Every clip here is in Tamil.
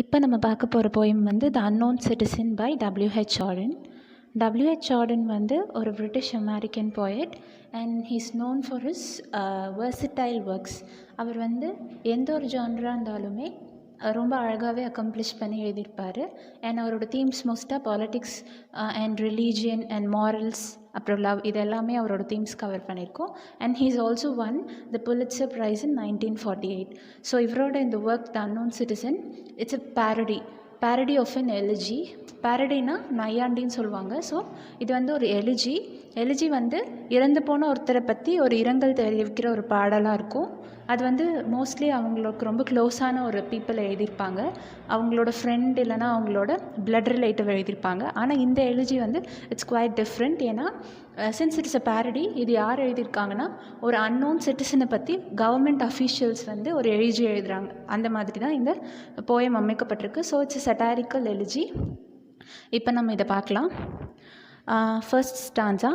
இப்போ நம்ம பார்க்க போகிற போயம் வந்து த unknown citizen by W.H.Auden. W.H.Auden வந்து ஒரு British American poet and he's known for his versatile works. அவர் வந்து எந்த ஒரு ஜான்ராக இருந்தாலுமே ரொம்ப அழகாகவே அக்கம்ப்ளிஷ் பண்ணி எழுதியிருப்பார். அண்ட் அவரோட தீம்ஸ் மோஸ்ட்டாக politics and religion and morals அப்புறம் லவ் இது எல்லாமே அவரோட தீம்ஸ் கவர் பண்ணியிருக்கோம். And he is also won the Pulitzer prize in 1948. So இவரோட இந்த work the unknown citizen it's a parody of an elegy. பேரடினா நையாண்டின்னு சொல்லுவாங்க. ஸோ இது வந்து ஒரு எலிஜி வந்து இறந்து போன ஒருத்தரை பற்றி ஒரு இரங்கல் தெரிவிக்கிற ஒரு பாடலாக இருக்கும். அது வந்து மோஸ்ட்லி அவங்களுக்கு ரொம்ப க்ளோஸான ஒரு பீப்புள் எழுதியிருப்பாங்க. அவங்களோட ஃப்ரெண்ட் இல்லைனா அவங்களோட பிளட் ரிலேட்டிவ் எழுதியிருப்பாங்க. ஆனால் இந்த எலிஜி வந்து இட்ஸ் குவைட் டிஃப்ரெண்ட். ஏன்னா சின்ஸ் இட்ஸ் அ பேரடி, இது யார் எழுதியிருக்காங்கன்னா ஒரு அன்னோன் சிட்டிசனை பற்றி கவர்மெண்ட் அஃபீஷியல்ஸ் வந்து ஒரு எலிஜி எழுதுகிறாங்க. அந்த மாதிரி தான் இந்த போயம் அமைக்கப்பட்டிருக்கு. So it's சட்டாரிக்கல் எலிஜி. இப்போ நம்ம இதை பார்க்கலாம். First stanza.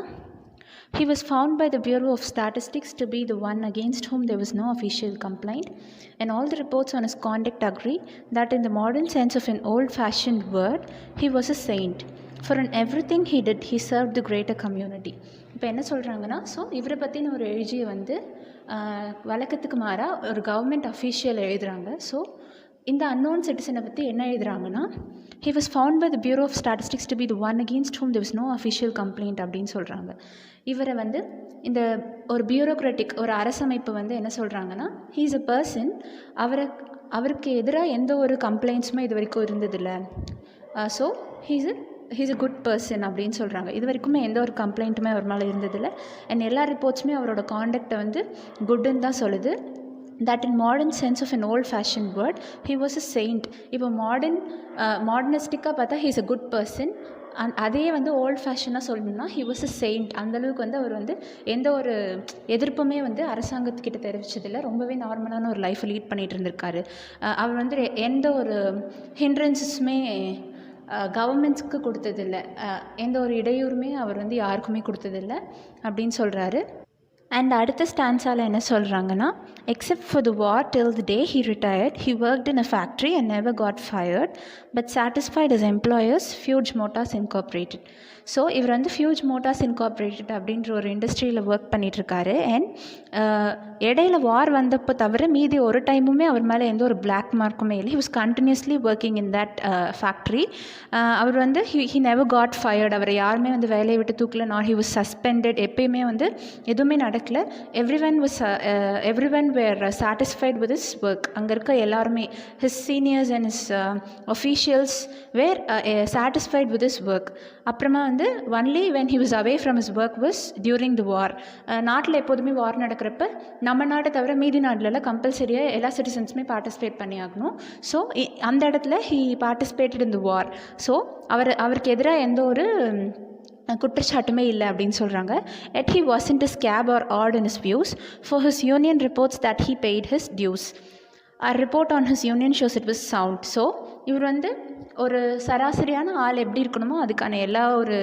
He was found by the Bureau of Statistics to be the one against whom there was no official complaint, and all the reports on his conduct agree that in the modern sense of an old-fashioned word, he was a saint. For in everything he did, he served the greater community. இப்போ என்ன சொல்கிறாங்கன்னா, ஸோ இவரை பற்றின ஒரு எழுதியை வந்து வழக்கத்துக்கு மாறாக ஒரு கவர்மெண்ட் அஃபீஷியல் எழுதுகிறாங்க. ஸோ இந்த அன்னோன் சிட்டிசனை பற்றி என்ன எழுதுகிறாங்கன்னா, he was found by the Bureau of Statistics to be the one against whom there was no official complaint அப்படின்னு சொல்கிறாங்க. இவரை வந்து இந்த ஒரு பியூரோக்ராட்டிக் ஒரு அரசமைப்பு வந்து என்ன சொல்கிறாங்கன்னா, he is a person, அவருக்கு எதிராக எந்த ஒரு கம்ப்ளைண்ட்ஸுமே இது வரைக்கும் இருந்ததில்லை. So he's a good person அப்படின்னு சொல்கிறாங்க. இது வரைக்குமே எந்த ஒரு கம்ப்ளைண்ட்டுமே அவர் மேலே இருந்ததில்லை. அண்ட் எல்லா ரிப்போர்ட்ஸுமே அவரோட காண்டக்டை வந்து குட்டுன்னு தான் சொல்லுது. that in modern sense of an old-fashioned word, he was a saint. இப்போ மாடர்னிஸ்டிக்காக பார்த்தா he is a good person. அதே வந்து ஓல்ட் ஃபேஷனாக சொல்லணும்னா he was a saint. அந்தளவுக்கு வந்து அவர் வந்து எந்த ஒரு எதிர்ப்புமே வந்து அரசாங்கத்துக்கிட்ட தெரிவித்ததில்லை. ரொம்பவே நார்மலான ஒரு லைஃப்பை லீட் பண்ணிகிட்டு இருந்திருக்காரு. அவர் வந்து எந்த ஒரு ஹிண்ட்ரன்ஸஸுமே கவர்மெண்ட்ஸ்க்கு கொடுத்ததில்லை. எந்த ஒரு இடையூறுமே அவர் வந்து யாருக்குமே கொடுத்ததில்லை அப்படின்னு சொல்கிறாரு. அண்ட் அடுத்த ஸ்டான்ஸால் என்ன சொல்கிறாங்கன்னா, except for the war till the day he retired, he worked in a factory and never got fired, but satisfied his employers, Fudge Motors Inc. So இவர் வந்து Fudge Motors Inc. அப்படின்ற ஒரு இண்டஸ்ட்ரியில் ஒர்க் பண்ணிகிட்ருக்காரு. அண்ட் இடையில வார் வந்தப்போ தவிர மீதி ஒரு டைமுமே அவர் மேலே எந்த ஒரு பிளாக் மார்க்குமே இல்லை. He was continuously working in that factory. அவர் வந்து ஹி நெவர் காட் ஃபயர்ட். அவரை யாருமே வந்து வேலையை விட்டு தூக்கல. Not he was suspended. எப்பயுமே வந்து எதுவுமே நடக்கல. Everyone were satisfied with his work. அங்கே இருக்க எல்லாருமே his seniors and his officials were satisfied with his work. அப்புறமா வந்து only when he was away from his work was during the war. நாட்டில் எப்போதுமே வார் நடக்கிறப்ப நம்ம நாட்டை தவிர மீதி நாட்டிலலாம் கம்பல்சரியாக எல்லா சிட்டிசன்ஸுமே பார்ட்டிசிபேட் பண்ணி ஆகணும். ஸோ அந்த இடத்துல he participated in the war. So அவருக்கு எதிராக எந்த ஒரு குற்றச்சாட்டுமே இல்லை அப்படின்னு சொல்கிறாங்க. Yet he wasn't a scab or odd in his views, for his union reports that he paid his dues. A report on his union shows it was sound. So இவர் வந்து ஒரு சராசரியான ஆள் எப்படி இருக்கணுமோ அதுக்கான எல்லா ஒரு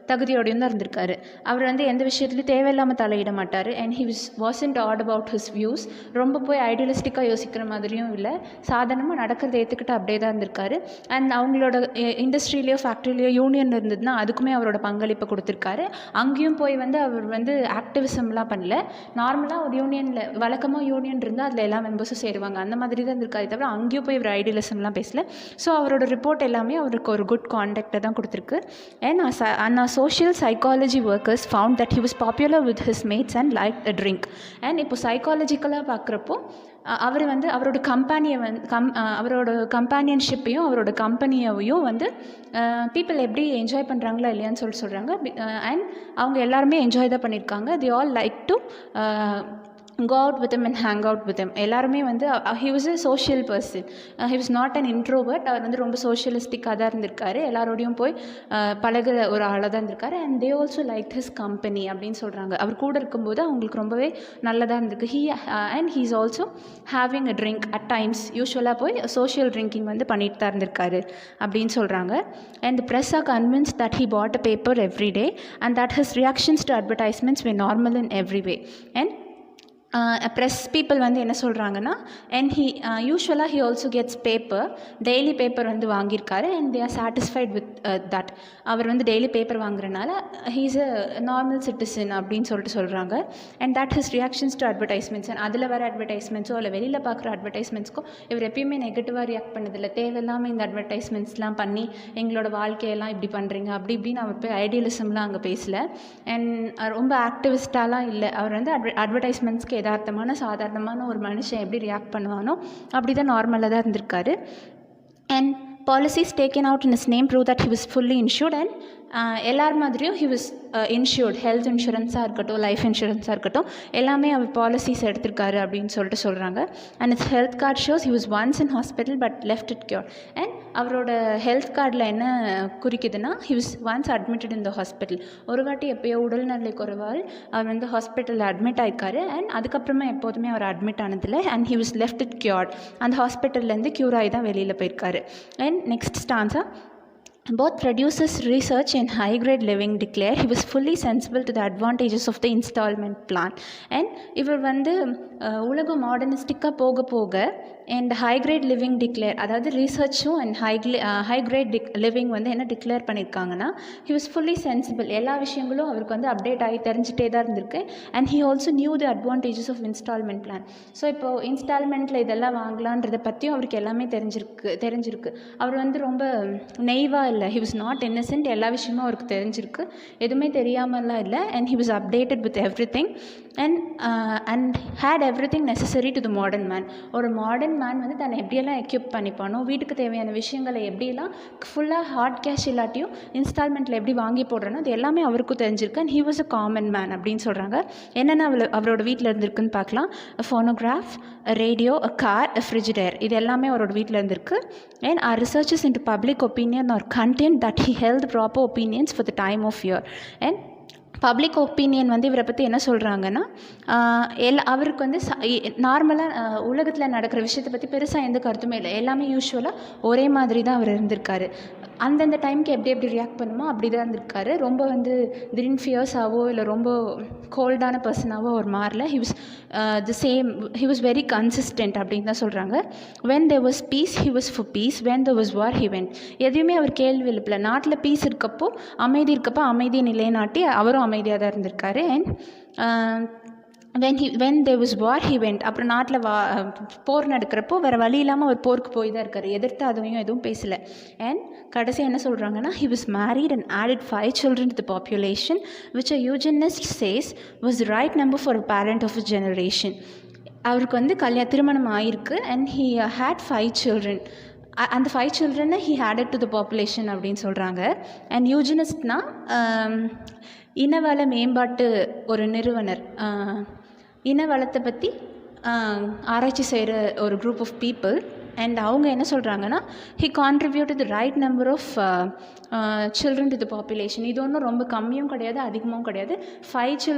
தகுதியோடையும் தான் இருந்திருக்காரு. அவர் வந்து எந்த விஷயத்துலையும் தேவையில்லாமல் தலையிட மாட்டார். And he wasn't odd about his views. ரொம்ப போய் ஐடியலிஸ்டிக்காக யோசிக்கிற மாதிரியும் இல்லை. சாதாரணமாக நடக்கிறத ஏற்றுக்கிட்டு அப்படியே தான் இருந்திருக்காரு. அண்ட் அவங்களோட இண்டஸ்ட்ரியிலையோ ஃபேக்ட்ரிலையோ யூனியன் இருந்ததுன்னா அதுக்குமே அவரோட பங்களிப்பை கொடுத்துருக்காரு. அங்கேயும் போய் வந்து அவர் வந்து ஆக்டிவிசம்லாம் பண்ணல. நார்மலாக ஒரு யூனியனில் வழக்கமாக யூனியன் இருந்தால் அதில் எல்லா மெம்பர்ஸும் சேருவாங்க. அந்த மாதிரி தான் இருந்திருக்காரு. தவிர அங்கேயும் போய் இவர் ஐடியலிசம்லாம் பேசல. ஸோ அவரோட ரிப்போர்ட் எல்லாமே அவருக்கு ஒரு குட் காண்டக்டை தான் கொடுத்துருக்கு. And social psychology workers found that he was popular with his mates and liked a drink. And இப்போ சைக்காலஜிக்கலாக பார்க்குறப்போ அவர் வந்து அவரோட கம்பெனியை அவரோட கம்பேனியன்ஷிப்பையும் அவரோட கம்பெனியையும் வந்து பீப்புள் எப்படி என்ஜாய் பண்ணுறாங்களா இல்லையான்னு சொல்கிறாங்க. அண்ட் அவங்க எல்லாருமே என்ஜாய் தான் பண்ணியிருக்காங்க. they all like to go out with him and hang out with him. எல்லாருமே வந்து he was a social person. He was not an introvert. அவர் வந்து ரொம்ப சோஷியலிஸ்டிக்காக தான் இருந்திருக்காரு. எல்லாரோடையும் போய் பழகுற ஒரு ஆளாக தான் இருந்திருக்காரு. And they also liked his company அப்படின்னு சொல்கிறாங்க. அவர் கூட இருக்கும்போது அவங்களுக்கு ரொம்பவே நல்லதாக இருந்திருக்கு. and he is also having a drink at times. யூஸ்வலாக போய் சோஷியல் ட்ரிங்கிங் வந்து பண்ணிட்டு தான் இருந்திருக்காரு அப்படின்னு சொல்கிறாங்க. and the press are convinced that he bought a paper every day and that his reactions to advertisements were normal in every way. and press people வந்து என்ன சொல்கிறாங்கன்னா, அண்ட் யூஸ்வலாக he also gets paper, daily paper வந்து வாங்கியிருக்காரு and they are satisfied with that. அவர் வந்து டெய்லி பேப்பர் வாங்குறனால ஹீஸ் அ நார்மல் சிட்டிசன் அப்படின்னு சொல்லிட்டு சொல்கிறாங்க. And that his reactions to advertisements, and அதில் வர அட்வர்டைஸ்மெண்ட்ஸோ இல்லை வெளியில் பார்க்குற அட்வர்டைஸ்மெண்ட்ஸ்க்கோ இவர் எப்பயுமே நெகட்டிவாக ரியாக்ட் பண்ணதில்லை. தேவையில்லாமல் இந்த அட்வர்டைஸ்மெண்ட்ஸ்லாம் பண்ணி எங்களோட வாழ்க்கையெல்லாம் இப்படி பண்ணுறீங்க அப்படி இப்படின்னு அவர் போய் ஐடியலிசம்லாம் அங்கே பேசலை. அண்ட் ரொம்ப ஆக்டிவிஸ்டாலாம் இல்லை. அவர் வந்து அட்வர்டைஸ்மெண்ட்ஸ்க்கு யதார்த்தமான சாதாரணமான ஒரு மனுஷன் எப்படி ரியாக்ட் பண்ணுவானோ அப்படி தான் நார்மலாக தான் இருந்திருக்காரு. And policies taken out in his name prove that he was fully insured and எல்லார் மாதிரியும் he was insured. ஹெல்த் இன்சூரன்ஸாக இருக்கட்டும், லைஃப் இன்சூரன்ஸாக இருக்கட்டும், எல்லாமே அவர் பாலிசிஸ் எடுத்திருக்காரு அப்படின்னு சொல்லிட்டு சொல்கிறாங்க. And it's health card shows he was once in hospital but left it cured. And அவரோட ஹெல்த் கார்டில் என்ன குறிக்குதுன்னா he was once admitted in the hospital. ஒரு வாட்டி எப்போயோ உடல்நலை குறைவால் அவர் வந்து ஹாஸ்பிட்டலில் அட்மிட் ஆகிருக்காரு. அண்ட் அதுக்கப்புறமா எப்போதுமே அவர் அட்மிட் ஆனதில்லை. And he was left it cured. அந்த ஹாஸ்பிட்டல்லேருந்து க்யூர் ஆகி தான் வெளியில் போயிருக்காரு. And next stanza, both producers, research and high-grade living declare he was fully sensible to the advantages of the installment plan. And இவர் வந்து உலகம் மாடர்னிஸ்டிக்காக போக போக அண்ட் ஹை-கிரேட் லிவிங் டிக்ளேர், அதாவது ரிசர்ச்சும் அண்ட் ஹை-கிரேட் லிவிங் வந்து என்ன டிக்ளேர் பண்ணியிருக்காங்கன்னா, he was fully sensible. எல்லா விஷயங்களும் அவருக்கு வந்து அப்டேட் ஆகி தெரிஞ்சிட்டே தான் இருந்திருக்கு. And he also knew the advantages of installment plan. So இப்போது இன்ஸ்டால்மெண்ட்டில் இதெல்லாம் வாங்கலான்றதை பற்றியும் அவருக்கு எல்லாமே தெரிஞ்சிருக்கு. அவர் வந்து ரொம்ப நெய்வாக இல்லை. he was not innocent. எல்லா விஷயமும் அவருக்கு தெரிஞ்சிருக்கு, எதுவுமே தெரியாமலாம் இல்லை. And he was updated with everything and had everything necessary to the modern man. ஒரு மாடர்ன் மேன் வந்து தன்னை எப்படியெல்லாம் எக்யூப் பண்ணிப்பானோ, வீட்டுக்கு தேவையான விஷயங்களை எப்படியெல்லாம் ஃபுல்லாக ஹார்ட் கேஷ் இல்லாட்டியும் இன்ஸ்டால்மெண்ட்டில் எப்படி வாங்கி போடுறேன்னா அது எல்லாமே அவருக்கும் தெரிஞ்சிருக்கு. And he was a common man அப்படின்னு சொல்கிறாங்க. என்னென்ன அவரோட வீட்டில் இருந்திருக்குன்னு பார்க்கலாம். ஃபோனோகிராஃப், ரேடியோ, கார், ஃப்ரிட்ஜிடேர், இது எல்லாமே அவரோட வீட்டில் இருந்திருக்கு. And our researches into public opinion or content that he held proper opinions for the time of year. And public opinion வந்து இவரை பற்றி என்ன சொல்கிறாங்கன்னா, அவருக்கு வந்து நார்மலாக உலகத்தில் நடக்கிற விஷயத்தை பற்றி பெருசாக எந்த கருத்துமே இல்லை. எல்லாமே யூஸ்வலாக ஒரே மாதிரி தான் அவர் இருந்திருக்காரு. அந்தந்த டைமுக்கு எப்படி ரியாக்ட் பண்ணுமோ அப்படி தான் இருந்திருக்காரு. ரொம்ப வந்து திடீர்னு ஃபியர்ஸாவோ இல்லை ரொம்ப கோல்டான பர்சனாவோ அவர் மாறல. he was very consistent அப்படின்னு தான் சொல்கிறாங்க. when there was peace he was for peace, when there was war he went. எதையுமே அவர் கேள்வி எழுப்பல. நாட்டில் பீஸ் இருக்கப்போ அமைதியை நிலைநாட்டி அவரும் அமைதியாக தான் இருந்திருக்காரு. And when there was war he went. அப்புறம் நாட்டில் போர் நடக்கிறப்போ வேறு வழி இல்லாமல் அவர் போருக்கு போய் தான் இருக்கார். எதிர்த்து அதையும் எதுவும் பேசலை. அண்ட் கடைசியாக என்ன சொல்கிறாங்கன்னா, he was married and added 5 children to the population, which a eugenist says was the right number for a parent of a generation. அவருக்கு வந்து திருமணம் ஆகிருக்கு. And he had 5 children. அந்த 5 children he added to the population அப்படின்னு சொல்கிறாங்க. அண்ட் யூஜனிஸ்ட்னா இனவள மேம்பாட்டு ஒரு நிறுவனர், இனவளத்தை பற்றி ஆராய்ச்சி செய்கிற ஒரு குரூப் ஆஃப் பீப்புள். அண்ட் அவங்க என்ன சொல்கிறாங்கன்னா, he contributed the right number of children to the population. இது ஒன்றும் ரொம்ப கம்மியும் கிடையாது, அதிகமும் கிடையாது. 5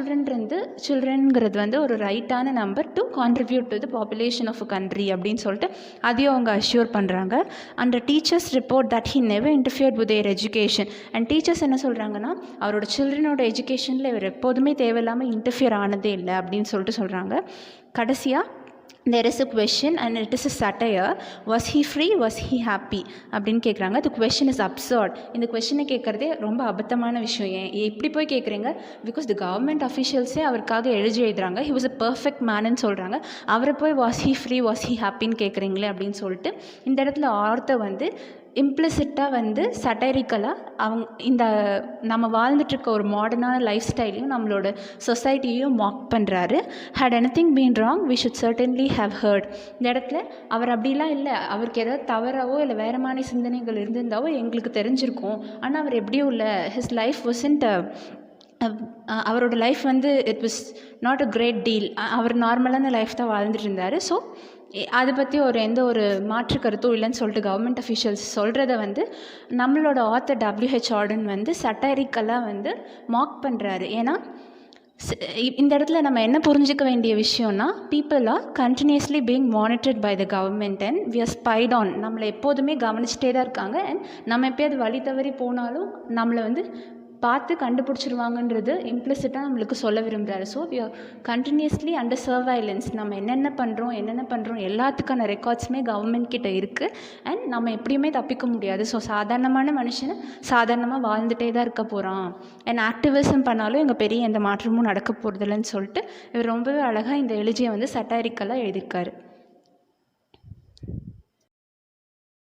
சில்ட்ரன்ங்கிறது வந்து ஒரு ரைட்டான number to contribute to the population of a country அப்படின்னு சொல்லிட்டு அதையும் அவங்க அஷ்யூர் பண்ணுறாங்க. And teachers report that he never interfered with their education. And teachers என்ன சொல்கிறாங்கன்னா, அவரோட சில்ட்ரனோட எஜுகேஷனில் இவர் எப்போதுமே தேவையில்லாமல் இன்டர்ஃபியர் ஆனதே இல்லை அப்படின்னு சொல்லிட்டு சொல்கிறாங்க. கடைசியாக there is a question and it is a satire. was he free, was he happy அப்படின்னு கேட்குறாங்க. the question is absurd. இந்த கொஷனை கேட்குறதே ரொம்ப அபத்தமான விஷயம். எப்படி போய் கேட்குறீங்க? பிகாஸ் தி கவர்மெண்ட் அஃபிஷியல்ஸே அவருக்காக எழுதுறாங்க. he was a perfect manன்னு சொல்கிறாங்க. அவரை போய் was he free, was he happyன்னு கேட்குறீங்களே அப்படின்னு சொல்லிட்டு இந்த இடத்துல ஆர்த்தர் வந்து இம்ப்ளிசிட்டாக வந்து சட்டைரிக்கலாக இந்த நம்ம வாழ்ந்துட்டுருக்க ஒரு மாடர்னான லைஃப் ஸ்டைலையும் நம்மளோட சொசைட்டியையும் மாக் பண்ணுறாரு. had anything been wrong we should certainly have heard. இந்த இடத்துல அவர் அப்படிலாம் இல்லை, அவருக்கு ஏதாவது தவறாவோ இல்லை வேறு மாதிரி சிந்தனைகள் இருந்திருந்தாவோ எங்களுக்கு தெரிஞ்சிருக்கும். ஆனால் அவர் எப்படியும் இல்லை. his life wasn't அவரோட லைஃப் வந்து it was not a great deal. அவர் நார்மலான லைஃப் தான் வாழ்ந்துட்டு இருந்தார். ஸோ அதை பற்றி எந்த ஒரு மாற்று கருத்தும் இல்லைன்னு சொல்லிட்டு கவர்மெண்ட் அஃபிஷியல்ஸ் சொல்கிறத வந்து நம்மளோட ஆத்தர் W.H.Auden வந்து சட்டைரிக்கலாக வந்து மாக் பண்ணுறாரு. ஏன்னா இந்த இடத்துல நம்ம என்ன புரிஞ்சிக்க வேண்டிய விஷயம்னா, people are continuously being monitored by the government and we are spied on. நம்மளை எப்போதுமே கவனிச்சிட்டே தான் இருக்காங்க. அண்ட் நம்ம எப்போயாவது வழி தவறி போனாலும் நம்மளை வந்து பார்த்து கண்டுபிடிச்சிருவாங்கன்றது இம்ப்ளிசிட்டாக நம்மளுக்கு சொல்ல விரும்புகிறாரு. So we are continuously under surveillance. நம்ம என்னென்ன பண்ணுறோம் எல்லாத்துக்கான ரெக்கார்ட்ஸுமே கவர்மெண்ட் கிட்ட இருக்குது. அண்ட் நம்ம எப்படியுமே தப்பிக்க முடியாது. ஸோ சாதாரணமான மனுஷனை சாதாரணமாக வாழ்ந்துகிட்டே தான் இருக்க போகிறான். அண்ட் ஆக்டிவிசம் பண்ணாலும் எங்கள் பெரிய எந்த மாற்றமும் நடக்க போகிறதில்லன்னு சொல்லிட்டு இவர் ரொம்பவே அழகாக இந்த எழுச்சியை வந்து சட்டாரிக்கலாக எழுதியிருக்காரு.